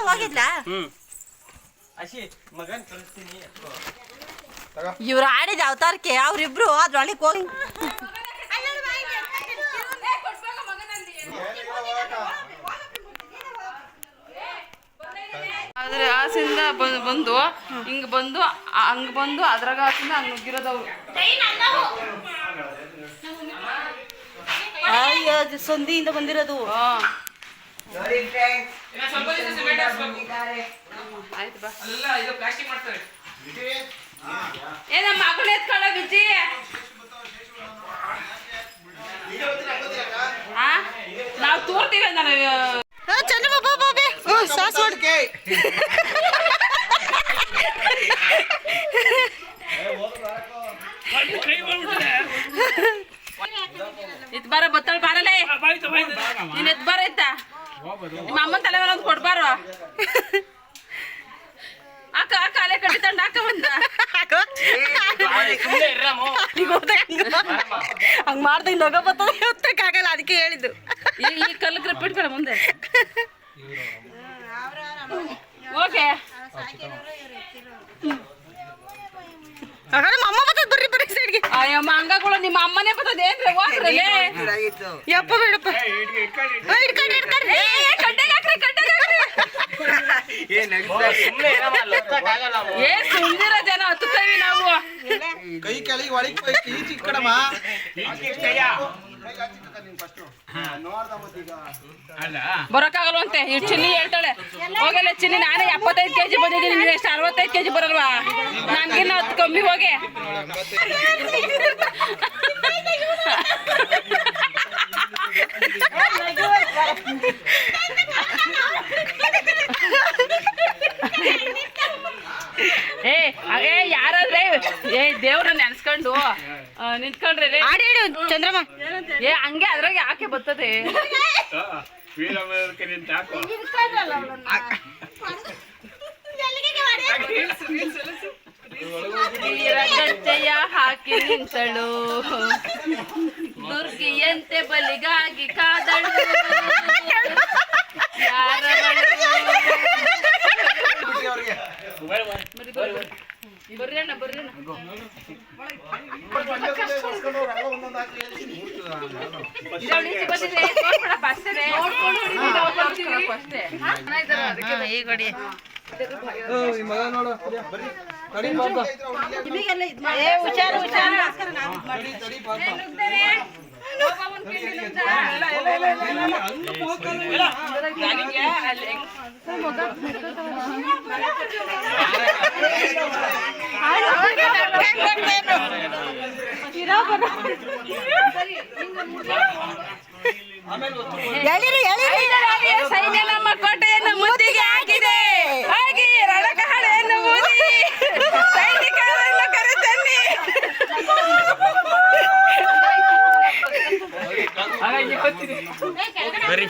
ಹೋಗಿದ್ಲಾ ಇವ್ರು ಆಡಿದ ಅವತಾರಕ್ಕೆ ಅವ್ರಿಬ್ರು ಅದ್ರೊಳಗೆ ಹೋಗಿ ಆದ್ರೆ ಆಸೆಯಿಂದ ಬಂದು ಹಿಂಗ್ ಬಂದು ಹಂಗ್ ಬಂದು ಅದ್ರಾಗ ಆಸೆಯಿಂದ ಹಂಗ್ ನುಗ್ಗಿರೋದವ್ರು. ಸಂಧಿಯಿಂದ ಬಂದಿರೋದು. ಆಯ್ತು ಬಾ. ನಮ್ಮ ಮಗನ ಎತ್ಕೊಳ್ಳ ಬಿಜ್ಜಿ. ನಾವು ತೋರ್ತೀವಿ ನಾನು ಇತ್ ಬಾರ ಬತ್ತಳ ಬಾರಲೇ ನೀನ್ ಎತ್ ಬಾರ ಇತ್ತ ನಿಮ್ಮ ಅಮ್ಮನ ತಲೆ ಮೇಲೆ ಒಂದು ಕೊಡ್ಬಾರ ಅಕ್ಕ ಅಕ್ಕ ಅಲೆ ಕಟ್ಟಿತಂಡ ಅಕ್ಕ ಬಂದ ಹಂಗ್ ಮಾಡ್ದಾಗ ನಗ ಬತ್ತಕ್ಕಾಗಲ್ಲ ಅದಕ್ಕೆ ಹೇಳಿದ್ದು. ಈ ಕಲ್ಲಕ್ಕೆ ರಿಪೀಟ್ಕೊಳ ಮುಂದೆ ಓಕೆ ಅಮ್ಮ ಬರ್ತದ ಬರ್ರಿ ಬರ್ರಿ ಸೈಡ್ಗೆ. ಅಯ್ಯಮ್ಮ ಹಂಗಾಗಳು ನಿಮ್ಮ ಅಮ್ಮನೇ ಬರ್ತದೆ ಏನ್ರಿ ಹೋಗ್ರಿ ಯಪ್ಪ ಬೇಡಪ್ಪ ಏ ಸುಂದಿರ ಜನ ಹತ್ತುತ್ತೇವಿ ನಾವು. ಕೈ ಕೆಳಗೆ ಒಳಗೆ ಕಡಮ ಬರೋಕ್ಕಾಗಲ್ವಂತೆ ಈ ಚಿನ್ನಿ ಹೇಳ್ತಾಳೆ ಹೋಗಲ್ಲ ಚಿನ್ನಿ ನಾನೇ 75 kg ಬಂದಿದ್ದೀನಿ ನೀನು ಎಷ್ಟು 65 kg ಬರಲ್ವಾ ನನ್ಗಿನ್ನ 10 ಕಮ್ಮಿ ಹೋಗಿ. ಏ ಯಾರಾದ್ರೆ ಏ ದೇವ್ರನ್ನ ನೆನ್ಸ್ಕೊಂಡು ನಿಂತ್ಕೊಂಡ್ರೆ ಚಂದ್ರಮ್ಮ ಏ ಹಂಗೆ ಅದ್ರಾಗ ಯಾಕೆ ಬರ್ತದೆ ಗಜ್ಜೆಯ ಹಾಕಿ ನಿಂತಳು ದುರ್ಗಿಯಂತೆ ಬಲಿಗಾಗಿ ಕಾದಳು ಯಾರವಳು ಬರ್ರಿ ಅಣ್ಣ ಬರ್ರಿ ಅಣ್ಣ ಹುಷಾರು ಹುಷಾರು ಸೈನ್ಯ ನಮ್ಮ ಕೋಟೆಯನ್ನು ಮುತ್ತಿಗೆ ಹಾಕಿದೆ ಹಾಗೆ ರಣಕಹಳೆಯನ್ನು ಊದಿ ಸೈನಿಕರನ್ನು ಕರೆತನ್ನಿ. ಬರ್ರಿ